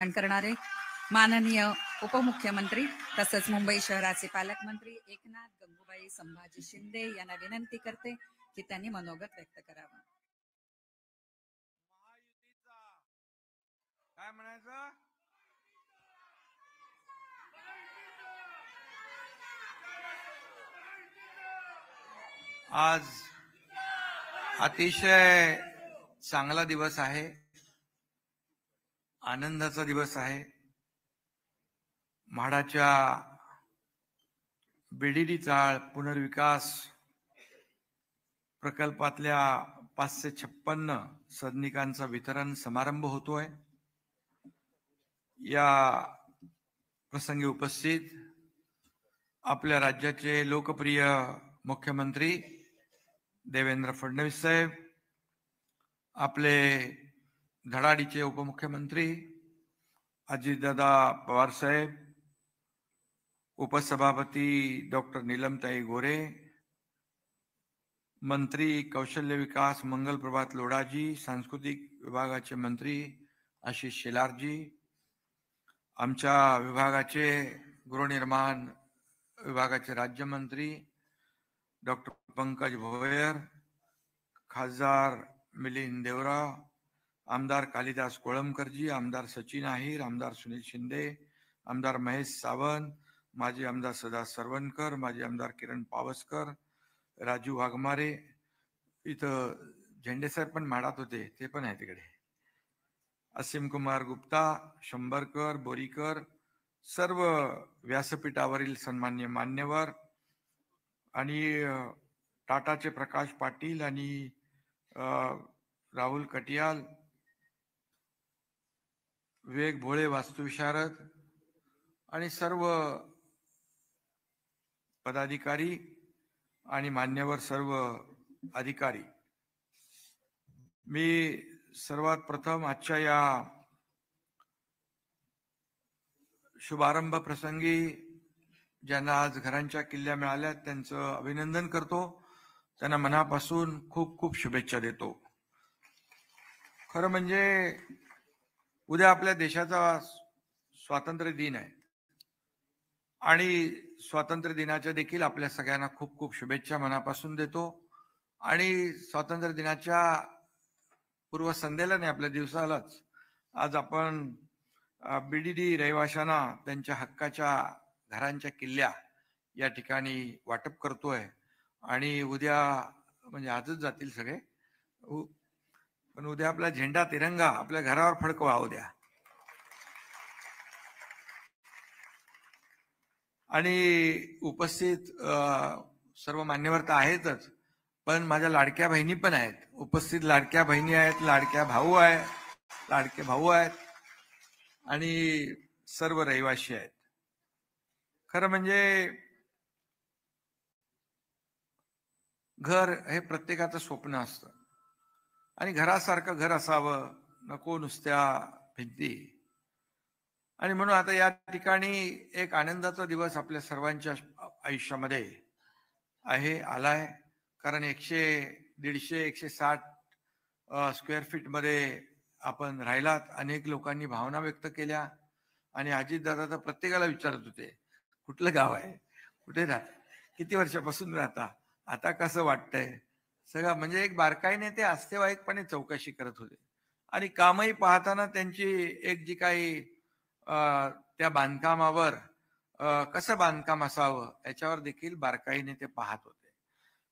करणारे माननीय उपमुख्यमंत्री तसेच मुंबई शहराचे पालकमंत्री एकनाथ गंगूबाई संभाजी शिंदे यांना विनंती करते की त्यांनी मनोगत व्यक्त करावं. काय म्हणायचं? आज अतिशय चांगला दिवस आहे, आनंदाचा दिवस आहे. म्हाडाच्या बीडीडी चाळ पुनर्विकास प्रकल्पातल्या 556 सदनिकांचा वितरण समारंभ होतोय. या प्रसंगी उपस्थित आपल्या राज्याचे लोकप्रिय मुख्यमंत्री देवेंद्र फडणवीस साहेब, आपले धडाडीचे उपमुख्यमंत्री अजितदादा पवार साहेब, उपसभापती डॉक्टर नीलमताई गोरे, मंत्री कौशल्य विकास मंगल प्रभात लोढाजी, सांस्कृतिक विभागाचे मंत्री आशिष शेलारजी, आमच्या विभागाचे गृहनिर्माण विभागाचे राज्यमंत्री डॉक्टर पंकज भोयर, खासदार मिलिंद देवराव, आमदार कालिदास कोळंबकरजी, आमदार सचिन आहिर, आमदार सुनील शिंदे, आमदार महेश सावंत, माजी आमदार सदा सरवणकर, माजी आमदार किरण पावसकर, राजू वाघमारे, इथं झेंडे साहेब पण म्हाडात होते, ते पण आहे तिकडे, असीम कुमार गुप्ता, शंभरकर, बोरीकर, सर्व व्यासपीठावरील सन्मान्य मान्यवर आणि टाटाचे प्रकाश पाटील आणि राहुल कटियाल, विवेक भोळे वास्तुविशारद आणि सर्व पदाधिकारी आणि मान्यवर सर्व अधिकारी, मी सर्वात प्रथम आजच्या या शुभारंभ प्रसंगी ज्यांना आज घरांच्या किल्ल्या मिळाल्या त्यांचं अभिनंदन करतो, त्यांना मनापासून खूप खूप शुभेच्छा देतो. खरं म्हणजे उद्या आपल्या देशाचा स्वातंत्र्य दिन आहे आणि स्वातंत्र्य दिनाच्या देखील आपल्या सगळ्यांना खूप खूप शुभेच्छा मनापासून देतो. आणि स्वातंत्र्य दिनाच्या पूर्वसंध्येला नाही, आपल्या दिवसालाच आज आपण बीडीडी रहिवाशांना त्यांच्या हक्काच्या घरांच्या किल्ल्या या ठिकाणी वाटप करतोय. आणि उद्या म्हणजे आजच जातील सगळे, पण उद्या आपला झेंडा तिरंगा आपल्या घरावर फडकवा उद्या. आणि उपस्थित सर्व मान्यवर तर आहेतच, पण माझ्या लाडक्या बहिणी पण आहेत उपस्थित. लाडक्या बहिणी आहेत, लाडके भाऊ आहेत आणि सर्व रहिवासी आहेत. खरं म्हणजे घर हे प्रत्येकाचं स्वप्न असतं आणि घरासारखं घर असावं, नको नुसत्या भिंती. आणि म्हणून आता या ठिकाणी एक आनंदाचा दिवस आपल्या सर्वांच्या आयुष्यामध्ये आहे, आलाय. कारण 100, 150, 160 स्क्वेअर फीट मध्ये आपण राहिलात. अनेक लोकांनी भावना व्यक्त केल्या आणि अजितदादा तर प्रत्येकाला विचारत होते, कुठलं गाव आहे, कुठे राहता, किती वर्षापासून राहता, आता कसं वाटतंय, सगळं म्हणजे एक बारकाईने ते आस्थेवाईकपणे चौकशी करत होते. आणि कामही पाहताना त्यांची एक जी काही त्या बांधकामावर कसं बांधकाम असावं याच्यावर देखील बारकाईने ते पाहत होते.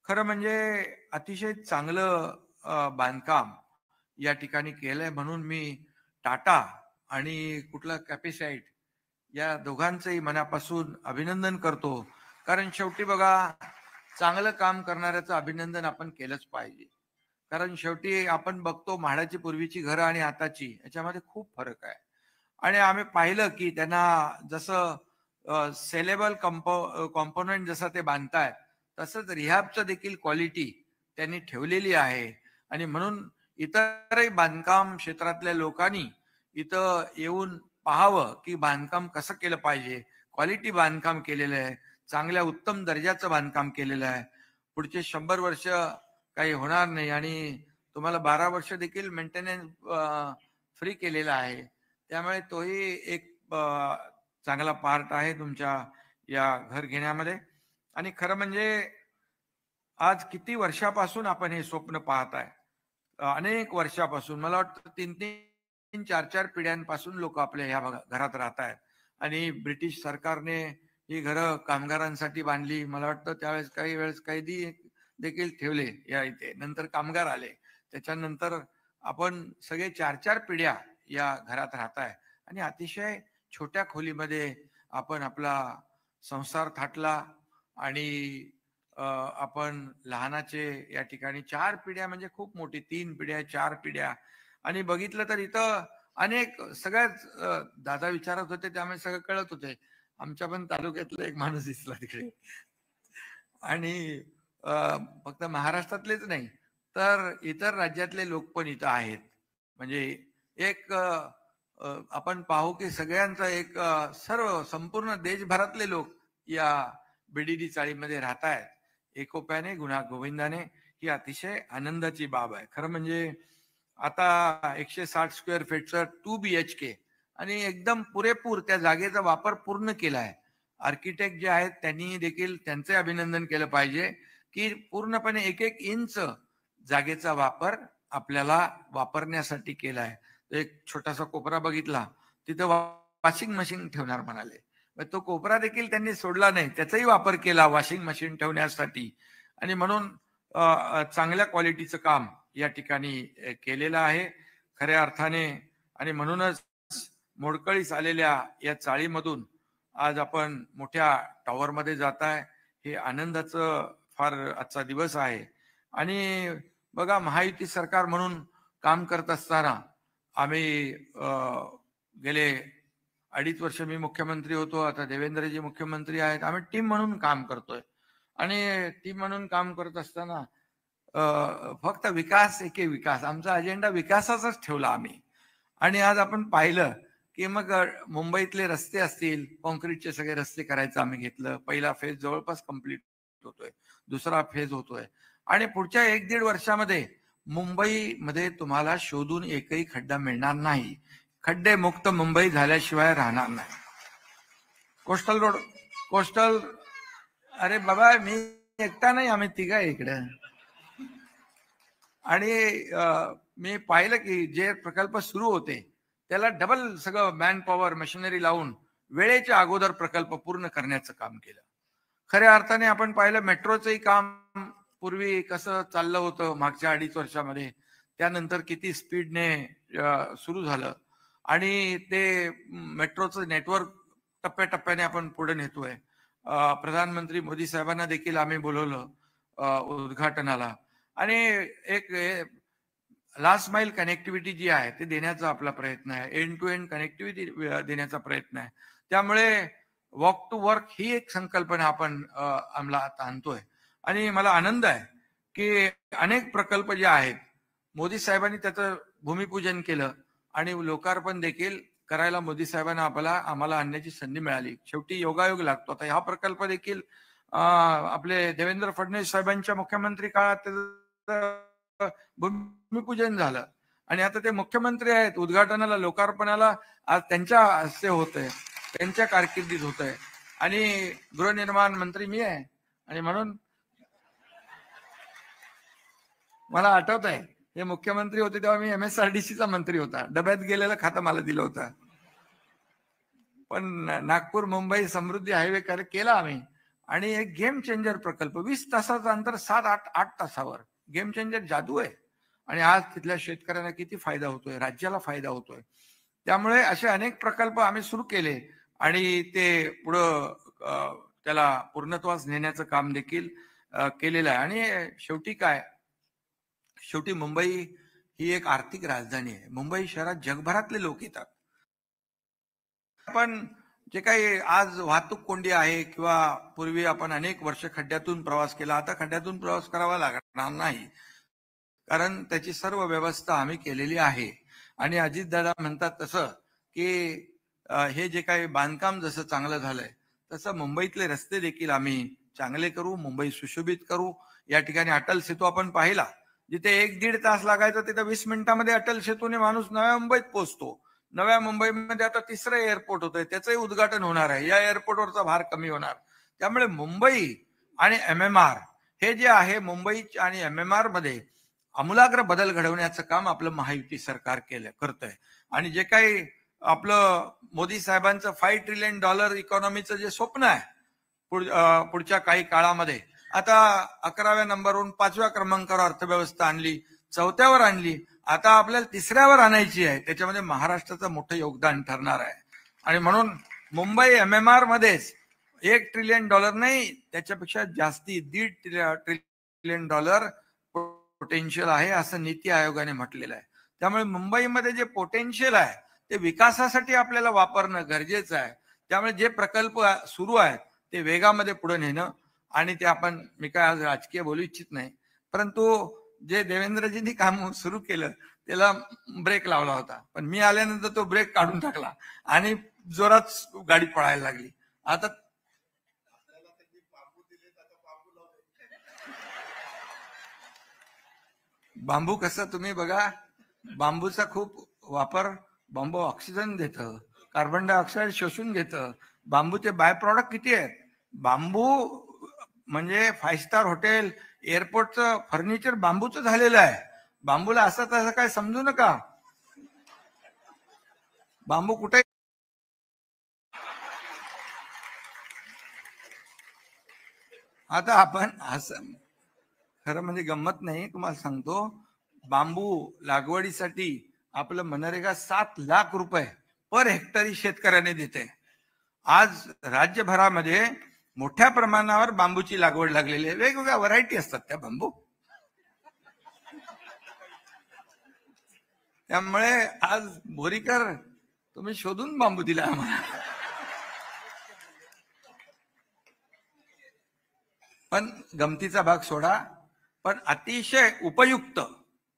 खरं म्हणजे अतिशय चांगलं बांधकाम या ठिकाणी केलंय. म्हणून मी टाटा आणि कुठला कॅपिसाइट या दोघांचंही मनापासून अभिनंदन करतो. कारण शेवटी बघा, चांगलं काम करणाऱ्याचं अभिनंदन आपण केलंच पाहिजे. कारण शेवटी आपण बघतो म्हाडाची पूर्वीची घरं आणि आताची याच्यामध्ये खूप फरक आहे. आणि आम्ही पाहिलं की त्यांना जसं सेलेबल कॉम्पोनंट जसं ते बांधतायत तसंच रिहॅबचं देखील क्वालिटी त्यांनी ठेवलेली आहे. आणि म्हणून इतरही बांधकाम क्षेत्रातल्या लोकांनी इथं येऊन पाहावं की बांधकाम कसं केलं पाहिजे. क्वालिटी बांधकाम केलेलं आहे, चांगल्या उत्तम दर्जाचं बांधकाम केलेलं आहे. पुढचे 100 वर्ष काही होणार नाही आणि तुम्हाला 12 वर्ष देखील मेंटेनन्स फ्री केलेलं आहे. त्यामुळे तोही एक चांगला पार्ट आहे तुमच्या या घर घेण्यामध्ये. आणि खरं म्हणजे आज किती वर्षापासून आपण हे स्वप्न पाहताय, अनेक वर्षापासून, मला वाटतं 3-3 4-4 पिढ्यांपासून लोक आपल्या ह्या घरात राहत आहेत. आणि ब्रिटिश सरकारने ही घरं कामगारांसाठी बांधली. मला वाटतं त्यावेळेस काही वेळेस कैदी देखील ठेवले या इथे. नंतर कामगार आले. त्याच्यानंतर आपण सगळे 4-4 पिढ्या या घरात राहताय आणि अतिशय छोट्या खोलीमध्ये आपण आपला संसार थाटला. आणि आपण लहानाचे या ठिकाणी 4 पिढ्या म्हणजे खूप मोठी, 3 पिढ्या, 4 पिढ्या. आणि बघितलं तर इथं अनेक सगळ्याच दादा विचारत होते त्यामुळे सगळं कळत होते. आमच्या पण तालुक्यातला एक माणूस दिसला तिकडे. आणि फक्त महाराष्ट्रातलेच नाही तर इतर राज्यातले लोक पण इथं आहेत. म्हणजे एक आपण पाहू की सगळ्यांचा एक सर्व संपूर्ण देशभरातले लोक या बीडीडी चाळीमध्ये राहत आहेत एकोप्याने, गुन्हा गोविंदाने. ही अतिशय आनंदाची बाब आहे. खरं म्हणजे आता 160 स्क्वेअर फीटचं 2 BHK आणि एकदम पुरेपूर त्या जागेचा वापर पूर्ण केला आहे. आर्किटेक्ट जे आहेत त्यांनी देखील त्यांचे अभिनंदन केलं पाहिजे की पूर्णपणे एक एक इंच जागेचा वापर आपल्याला वापरण्यासाठी केलाय. एक छोटासा कोपरा बघितला, तिथं वॉशिंग मशीन ठेवणार म्हणाले. तो कोपरा देखील त्यांनी सोडला नाही, त्याचाही वापर केला वॉशिंग मशीन ठेवण्यासाठी. आणि म्हणून चांगल्या क्वालिटीचं काम या ठिकाणी केलेलं आहे खऱ्या अर्थाने. आणि म्हणूनच मोडकळीस आलेल्या या चाळीमधून आज आपण मोठ्या टॉवरमध्ये जाताय. हे आनंदाचं फार आजचा दिवस आहे. आणि बघा, महायुती सरकार म्हणून काम करत असताना आम्ही गेले 2.5 वर्ष मी मुख्यमंत्री होतो, आता देवेंद्रजी मुख्यमंत्री आहेत. आम्ही टीम म्हणून काम करतोय. आणि टीम म्हणून काम करत असताना फक्त विकास एके विकास, आमचा अजेंडा विकासाचाच ठेवला आम्ही. आणि आज आपण पाहिलं की मग मुंबईतले रस्ते असतील, कॉन्क्रीटचे सगळे रस्ते करायचं आम्ही घेतलं. पहिला फेज जवळपास कंप्लीट होतोय, दुसरा फेज होतोय. आणि पुढच्या 1-1.5 वर्षामध्ये मुंबईमध्ये तुम्हाला शोधून एकही खड्डा मिळणार नाही. खड्डे मुक्त मुंबई झाल्याशिवाय राहणार नाही. कोस्टल रोड, कोस्टल, अरे बाबा मी एकटा नाही, आम्ही तिघा इकडं. आणि मी पाहिलं की जे प्रकल्प सुरू होते त्याला डबल सगळं मॅन पॉवर मशिनरी लावून वेळेच्या अगोदर प्रकल्प पूर्ण करण्याचं काम केलं. खऱ्या अर्थाने आपण पाहिलं मेट्रोचंही काम पूर्वी कसं चाललं होतं मागच्या 2.5 वर्षामध्ये, त्यानंतर किती स्पीडने सुरू झालं. आणि ते मेट्रोचं नेटवर्क टप्प्याटप्प्याने आपण पुढे नेतोय. प्रधानमंत्री मोदी साहेबांना देखील आम्ही बोलवलं उद्घाटनाला. आणि एक लास्ट माइल कनेक्टिव्हिटी जी आहे ते देण्याचा आपला प्रयत्न आहे, एंड टू एंड कनेक्टिव्हिटी देण्याचा प्रयत्न आहे. त्यामुळे वॉक टू वर्क ही एक संकल्पना आपण अंमलात आणतोय. आणि मला आनंद आहे की अनेक प्रकल्प जे आहेत मोदी साहेबांनी त्याचं भूमिपूजन केलं आणि लोकार्पण देखील करायला मोदी साहेबांना आम्हाला आणण्याची संधी मिळाली. शेवटी योगायोग लागतो. आता हा प्रकल्प देखील आपले देवेंद्र फडणवीस साहेबांच्या मुख्यमंत्री काळात भूमिपूजन झालं आणि आता ते मुख्यमंत्री आहेत. उद्घाटनाला, लोकार्पणाला आज त्यांच्या हस्ते होतंय, त्यांच्या कारकिर्दीत होतंय. आणि गृहनिर्माण मंत्री मी आहे. आणि म्हणून मला आठवत आहे हे मुख्यमंत्री होते तेव्हा मी MSRDCचा मंत्री होता. डब्यात गेलेलं खातं मला दिलं होतं. पण नागपूर मुंबई समृद्धी हायवे केला आम्ही. आणि एक गेम चेंजर प्रकल्प, 20 तासाचं अंतर 7-8 तासावर, गेम चेंजर जादू आहे. आणि आज तिथल्या शेतकऱ्यांना किती फायदा होतोय, राज्याला फायदा होतोय. त्यामुळे असे अनेक प्रकल्प आम्ही सुरू केले आणि ते पुढं त्याला पूर्णत्वास नेण्याचं काम देखील केलेलं आहे. आणि शेवटी काय, शेवटी मुंबई ही एक आर्थिक राजधानी आहे. मुंबई शहरात जगभरातले लोक येतात. पण जे काही आज वाहतूक कोंडी आहे किंवा पूर्वी आपण अनेक वर्ष खड्ड्यातून प्रवास केला, आता खड्ड्यातून प्रवास करावा लागणार नाही, कारण त्याची सर्व व्यवस्था आम्ही केलेली आहे. आणि अजितदादा म्हणतात तसं की हे जे काही बांधकाम जसं चांगलं झालंय तसं मुंबईतले रस्ते देखील आम्ही चांगले करू, मुंबई सुशोभित करू. या ठिकाणी अटल सेतू आपण पाहिला, जिथे 1-1.5 तास लागायचा तिथे 20 मिनिटांमध्ये अटल सेतूने माणूस नव्या मुंबईत पोहोचतो. नव्या मुंबईमध्ये आता तिसरं एअरपोर्ट होतंय, त्याचंही उद्घाटन होणार आहे. या एअरपोर्टवरचा भार कमी होणार. त्यामुळे मुंबई आणि MMR हे जे आहे, मुंबई आणि MMR मध्ये आमूलाग्र बदल घडवण्याचं काम आपलं महायुती सरकार करतंय. आणि जे काही आपलं मोदी साहेबांचं $5 ट्रिलियन इकॉनॉमीचं जे स्वप्न आहे पुढच्या काही काळामध्ये, आता 11व्या नंबरवरून 5व्या क्रमांकावर अर्थव्यवस्था आणली, 4थ्यावर आणली, आता आपल्याला 3ऱ्यावर आणायची आहे. त्याच्यामध्ये महाराष्ट्राचं मोठं योगदान ठरणार आहे. आणि म्हणून मुंबई MMR मध्येच $1 ट्रिलियन नाही, त्याच्यापेक्षा जास्ती $1.5 ट्रिलियन पोटेन्शियल आहे असं नीती आयोगाने म्हटलेलं आहे. त्यामुळे मुंबईमध्ये जे पोटेन्शियल आहे ते विकासासाठी आपल्याला वापरणं गरजेचं आहे. त्यामुळे जे प्रकल्प सुरू आहेत ते वेगामध्ये पुढे नेणं, आणि ते मी काय आज राजकीय बोलू इच्छित नाही, परंतु जे देवेंद्रजींनी काम सुरू केलं त्याला ब्रेक लावला होता, पण मी आल्यानंतर तो ब्रेक काढून टाकला आणि जोरात गाडी पळायला लागली. आता बांबू कसं तुम्ही बघा, बांबूचा खूप वापर, बांबू ऑक्सिजन देतं, कार्बन डायऑक्साईड शोषून घेतं. बांबूचे बाय प्रॉडक्ट किती आहेत. बांबू म्हणजे 5 स्टार हॉटेल, एअरपोर्टचं फर्निचर बांबूचं झालेलं आहे. बांबूला असं तसं काय समजू नका. बांबू कुठे, आता आपण असं खरं म्हणजे गंमत नाही, तुम्हाला सांगतो, बांबू लागवडीसाठी आपलं मनरेगा $7 लाख पर हेक्टरी शेतकऱ्याने देते. आज राज्यभरामध्ये मोठ्या प्रमाणावर बांबूची लागवड लागलेली आहे. वेगवेगळ्या व्हरायटी असतात त्या बांबू. त्यामुळे आज बोरीकर तुम्ही शोधून बांबू दिला आम्हाला. पण गमतीचा भाग सोडा, पण अतिशय उपयुक्त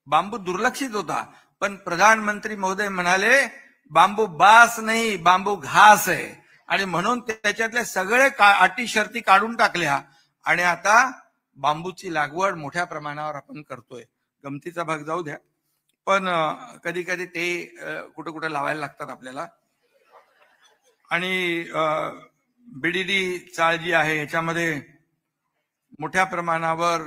बांबू दुर्लक्षित होता, पण प्रधानमंत्री महोदय म्हणाले बांबू बास नाही, बांबू घास आहे, आणि म्हणून त्याच्यातले सगळे अटी शर्ती काढून टाकल्या आणि आता बांबूची लागवड मोठ्या प्रमाणावर आपण करतोय. गमतीचा भाग जाऊ द्या, पण कधी कधी ते कुठे कुठे लावायला लागतात आपल्याला. आणि BDD चाळ जी आहे याच्यामध्ये मोठ्या प्रमाणावर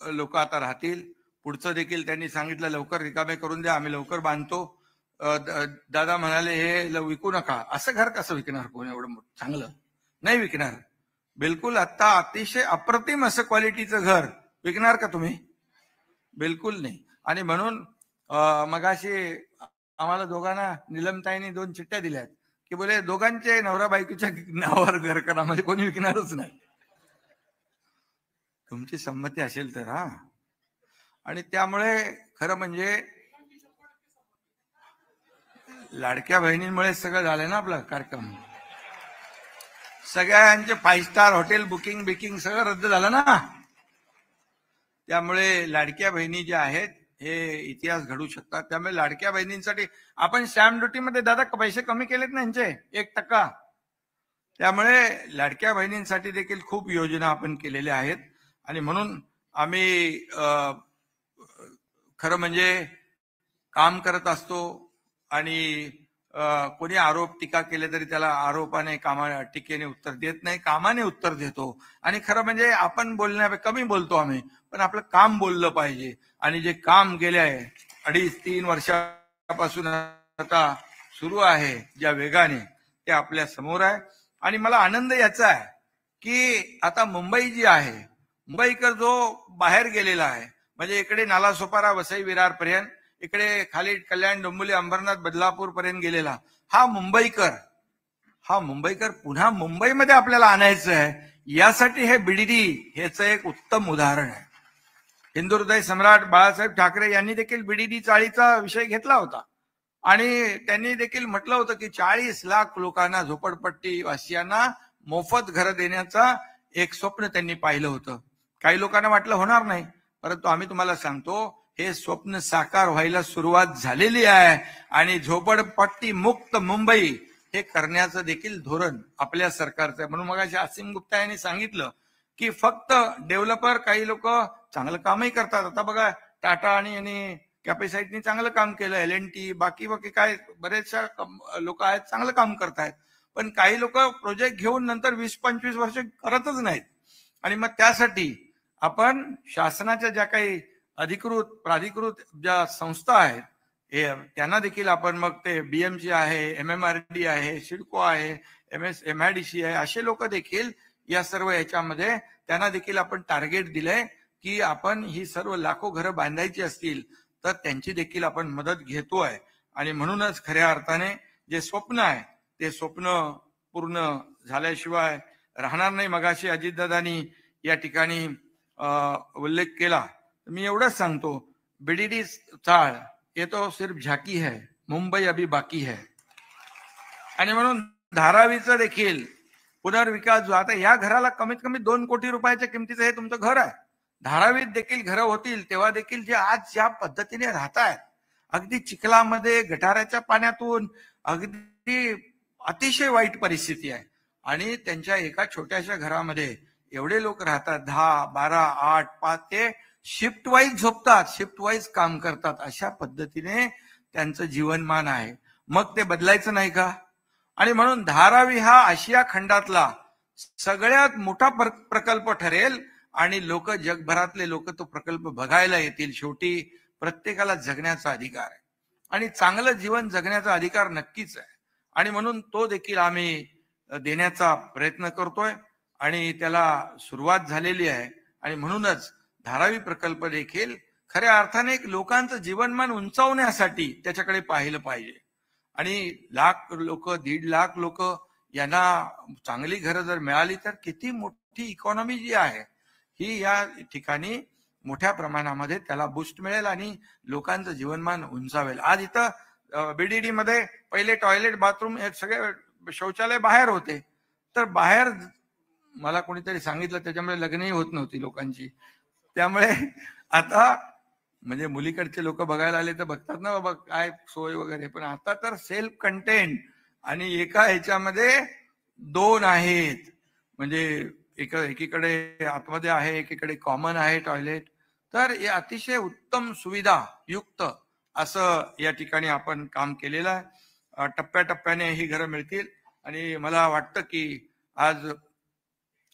लोक आता राहतील. पुढचं देखील त्यांनी सांगितलं लवकर रिकामे करून द्या, आम्ही लवकर बांधतो. दादा म्हणाले हे विकू नका. असं घर कसं विकणार कोण, एवढं चांगलं नाही विकणार बिलकुल. आता अतिशय अप्रतिम असं क्वालिटीचं घर विकणार का तुम्ही? बिलकुल नाही. आणि म्हणून मगाशी आम्हाला दोघांना निलमताईंनी 2 चिठ्ठ्या दिल्यात की बोले दोघांचे नवरा बायकोच्या नावावर घर करा, म्हणजे कोणी विकणारच नाही. तुमची संमती असेल तर हा. आणि त्यामुळे खरं म्हणजे लाडक्या बहिणींमुळे सगळं झालं ना आपला कार्यक्रम. सगळ्यांचे 5 स्टार हॉटेल बुकिंग सगळं रद्द झालं ना. त्यामुळे लाडक्या बहिणी ज्या आहेत हे इतिहास घडू शकतात. त्यामुळे लाडक्या बहिणींसाठी आपण स्टॅम्प ड्युटीमध्ये दादा पैसे कमी केलेत ना यांचे 1%. त्यामुळे लाडक्या बहिणींसाठी देखील खूप योजना आपण केलेल्या आहेत. आणि म्हणून आम्ही खरं म्हणजे काम करत असतो, आणि कोणी आरोप टीका केले तरी त्याला आरोपाने टीकेने उत्तर देत नाही, कामाने उत्तर देतो. आणि खरं म्हणजे आपण बोलण्यापेक्षा कमी बोलतो आम्ही, पण आपलं काम बोललं पाहिजे. आणि जे काम गेले आहे 2.5-3 वर्षापासून आता सुरू आहे ज्या वेगाने, ते आपल्या समोर आहे. आणि मला आनंद याचा आहे की आता मुंबई जी आहे, मुंबईकर जो बाहेर गेलेला आहे, म्हणजे इकडे नालासोपारा वसई विरार पर्यंत, इकडे खाली कल्याण डोंबिवली अंबरनाथ बदलापूर पर्यंत गेलेला हा मुंबईकर पुन्हा मुंबईमध्ये आपल्याला आणायचं आहे. यासाठी हे BDD ह्याचं एक उत्तम उदाहरण आहे. हिंदुहृदय सम्राट बाळासाहेब ठाकरे यांनी देखील BDD चाळीचा विषय घेतला होता, आणि त्यांनी देखील म्हटलं होतं की 40 लाख लोकांना, झोपडपट्टी वासियांना मोफत घर देण्याचा एक स्वप्न त्यांनी पाहिलं होतं. काही लोकांना वाटलं होणार नाही, परंतु आम्ही तुम्हाला सांगतो हे स्वप्न साकार व्हायला सुरुवात झालेली आहे. आणि झोपडपट्टी मुक्त मुंबई हे करण्याचं देखील धोरण आपल्या सरकारचं आहे. म्हणून मगाशी असीम गुप्ता यांनी सांगितलं की फक्त डेव्हलपर काही लोक चांगलं कामही करतात. आता बघा टाटा आणि कॅपॅसिटीने चांगलं काम केलं, L&T बाकी बाकी काय बरेचशा लोक आहेत चांगलं काम करतायत, पण काही लोक प्रोजेक्ट घेऊन नंतर 20-25 वर्ष करतच नाहीत. आणि मग त्यासाठी आपण शासनाच्या ज्या काही अधिकृत प्राधिकृत ज्या संस्था आहेत त्यांना देखील आपण मग ते BMC आहे, MMRD आहे, सिडको आहे, MIDC आहे, असे लोक देखील या सर्व याच्यामध्ये त्यांना देखील आपण टार्गेट दिलंय की आपण ही सर्व लाखो घरं बांधायची असतील तर त्यांची देखील आपण मदत घेतोय. आणि म्हणूनच खऱ्या अर्थाने जे स्वप्न आहे ते स्वप्न पूर्ण झाल्याशिवाय राहणार नाही. मगाशी अजितदादांनी या ठिकाणी उल्लेख केला, मी एवढंच सांगतो, BDD चाळ ये तो सिर्फ झाकी है, मुंबई अभी बाकी है. आणि म्हणून धारावीचं देखील पुनर्विकास जो आता या घराला कमीत कमी 2 कोटी रुपयाच्या किमतीचं हे तुमचं घर आहे. धारावीत देखील घरं होतील तेव्हा देखील जे आज ज्या पद्धतीने राहतायत अगदी चिखलामध्ये गटाराच्या पाण्यातून अगदी अतिशय वाईट परिस्थिती आहे आणि त्यांच्या एका छोट्याशा घरामध्ये एवढे लोक राहतात 10, 12, 8, 5 ते शिफ्ट वाईज झोपतात, शिफ्ट वाईज काम करतात. अशा पद्धतीने त्यांचं जीवनमान आहे. मग ते बदलायचं नाही का? आणि म्हणून धारावी हा आशिया खंडातला सगळ्यात मोठा प्रकल्प ठरेल आणि लोक जगभरातले लोक तो प्रकल्प बघायला येतील. शेवटी प्रत्येकाला जगण्याचा अधिकार आहे आणि चांगलं जीवन जगण्याचा अधिकार नक्कीच आहे आणि म्हणून तो देखील आम्ही देण्याचा प्रयत्न करतोय आणि त्याला सुरुवात झालेली आहे. आणि म्हणूनच धारावी प्रकल्प देखील खऱ्या अर्थाने एक लोकांचं जीवनमान उंचावण्यासाठी त्याच्याकडे पाहिलं पाहिजे. आणि लाख लोक 1.5 लाख लोक यांना चांगली घरं जर मिळाली तर किती मोठी इकॉनॉमी जी आहे ही या ठिकाणी मोठ्या प्रमाणामध्ये त्याला बूस्ट मिळेल आणि लोकांचं जीवनमान उंचावेल. आज इथं BDD मध्ये पहिले टॉयलेट बाथरूम हे सगळे शौचालय बाहेर होते, तर बाहेर मला कोणीतरी सांगितलं त्याच्यामुळे लग्नही होत नव्हती लोकांची. त्यामुळे आता म्हणजे मुलीकडचे लोक बघायला आले तर बघतात ना बाबा काय सोय वगैरे, पण आता तर सेल्फ कंटेंट आणि एका ह्याच्यामध्ये 2 आहेत. म्हणजे एकीकडे आतमध्ये आहे, एकीकडे कॉमन आहे टॉयलेट. तर हे अतिशय उत्तम सुविधा युक्त असं या ठिकाणी आपण काम केलेलं आहे. टप्प्याटप्प्याने ही घरं मिळतील आणि मला वाटतं की आज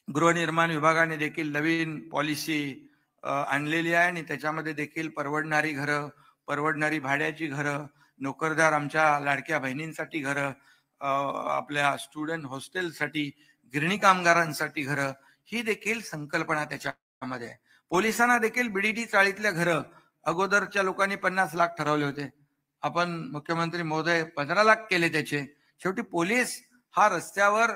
गृहनिर्माण विभागाने देखील नवीन पॉलिसी आणलेली आहे आणि त्याच्यामध्ये देखील परवडणारी घरं, परवडणारी भाड्याची घरं, नोकरदार आमच्या लाडक्या बहिणींसाठी घरं, आपल्या स्टुडंट हॉस्टेलसाठी, गिरणी कामगारांसाठी घरं, ही देखील संकल्पना त्याच्यामध्ये आहे. पोलिसांना देखील BDD चाळीतल्या घरं अगोदरच्या लोकांनी 50 लाख ठरवले होते, आपण मुख्यमंत्री महोदय 15 लाख केले त्याचे. शेवटी पोलीस हा रस्त्यावर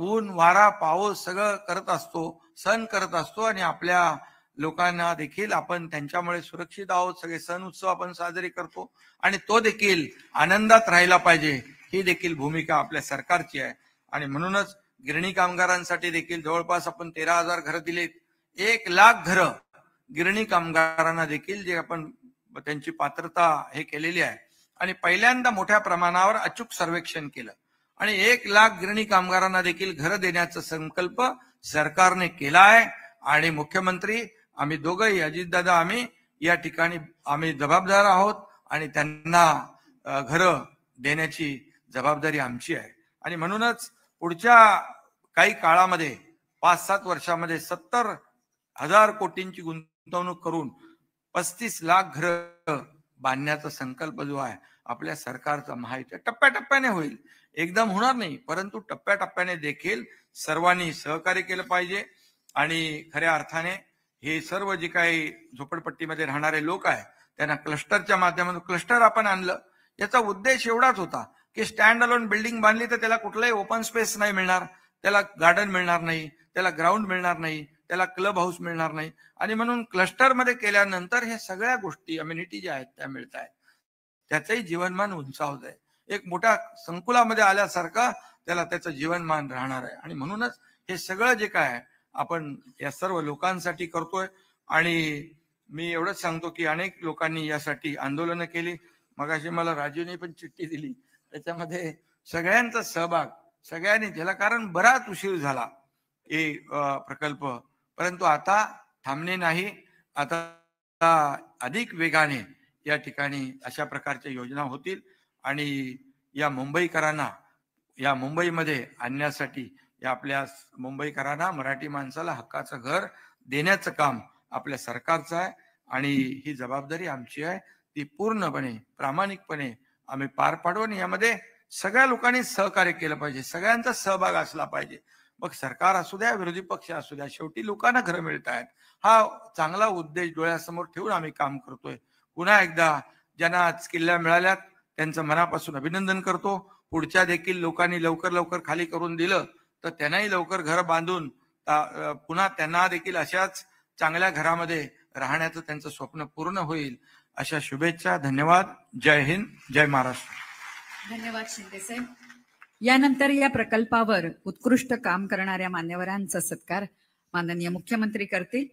ऊन वारा पाऊस सगळं करत असतो, सण करत असतो आणि आपल्या लोकांना देखील आपण त्यांच्यामुळे सुरक्षित आहोत. सगळे सण उत्सव आपण साजरे करतो आणि तो देखील आनंदात राहिला पाहिजे, ही देखील भूमिका आपल्या सरकारची आहे. आणि म्हणूनच गिरणी कामगारांसाठी देखील जवळपास आपण 13,000 घरं दिलीत. 1 लाख घरं गिरणी कामगारांना देखील जे आपण त्यांची पात्रता हे केलेली आहे आणि पहिल्यांदा मोठ्या प्रमाणावर अचूक सर्वेक्षण केलं आणि 1 लाख गिरणी कामगारांना देखील घरं देण्याचा संकल्प सरकारने केला आहे. आणि मुख्यमंत्री आम्ही दोघंही अजितदादा आम्ही या ठिकाणी आम्ही जबाबदार आहोत आणि त्यांना घरं देण्याची जबाबदारी आमची आहे. आणि म्हणूनच पुढच्या काही काळामध्ये 5-7 वर्षामध्ये 70,000 कोटींची गुंतवणूक करून 35 लाख घरं बांधण्याचा संकल्प जो आहे आपल्या सरकारचा माहिती टप्प्याटप्प्याने होईल, एकदम होणार नाही, परंतु टप्प्याटप्प्याने देखील सर्वांनी सहकार्य केलं पाहिजे. आणि खऱ्या अर्थाने हे सर्व जे काही झोपडपट्टीमध्ये राहणारे लोक आहे त्यांना क्लस्टरच्या माध्यमातून क्लस्टर आपण आणलं. याचा उद्देश एवढाच होता की स्टँड अलोन बिल्डिंग बांधली तर त्याला कुठलाही ओपन स्पेस नाही मिळणार, त्याला गार्डन मिळणार नाही, त्याला ग्राउंड मिळणार नाही, त्याला क्लब हाऊस मिळणार नाही. आणि म्हणून क्लस्टरमध्ये केल्यानंतर हे सगळ्या गोष्टी अम्युनिटी ज्या आहेत त्या मिळत आहेत, त्याचंही जीवनमान उंचावत आहे. एक मोठ्या संकुलामध्ये आल्यासारखा त्याला त्याचं जीवनमान राहणार आहे. आणि म्हणूनच हे सगळं जे काय आहे आपण या सर्व लोकांसाठी करतोय. आणि मी एवढंच सांगतो की अनेक लोकांनी यासाठी आंदोलनं केली. मगाशी मला राजूने पण चिठ्ठी दिली, त्याच्यामध्ये सगळ्यांचा सहभाग, सगळ्यांनी त्याला, कारण बराच उशीर झाला हे प्रकल्प, परंतु आता थांबणे नाही, आता अधिक वेगाने या ठिकाणी अशा प्रकारच्या योजना होतील आणि या मुंबईकरांना या मुंबईमध्ये आणण्यासाठी या आपल्या मुंबईकरांना मराठी माणसाला हक्काचं घर देण्याचं काम आपल्या सरकारचं आहे आणि ही जबाबदारी आमची आहे. ती पूर्णपणे प्रामाणिकपणे आम्ही पार पाडू आणि यामध्ये सगळ्या लोकांनी सहकार्य केलं पाहिजे, सगळ्यांचा सहभाग असला पाहिजे. मग सरकार असू द्या, विरोधी पक्ष असू द्या, शेवटी लोकांना घरं मिळत आहेत. हा चांगला उद्देश डोळ्यासमोर ठेवून आम्ही काम करतोय. पुन्हा एकदा ज्यांना आज किल्ल्या मिळाल्यात त्यांचं मनापासून अभिनंदन करतो. पुढच्या देखील लोकांनी लवकर लवकर खाली करून दिलं तर त्यांनाही लवकर घर बांधून पुन्हा त्यांना देखील अशाच चांगल्या घरामध्ये राहण्याचं त्यांचं स्वप्न पूर्ण होईल. अशा शुभेच्छा. धन्यवाद. जय हिंद, जय महाराष्ट्र. धन्यवाद शिंदे साहेब. यानंतर या प्रकल्पावर उत्कृष्ट काम करणाऱ्या मान्यवरांचा सत्कार माननीय मुख्यमंत्री करतील.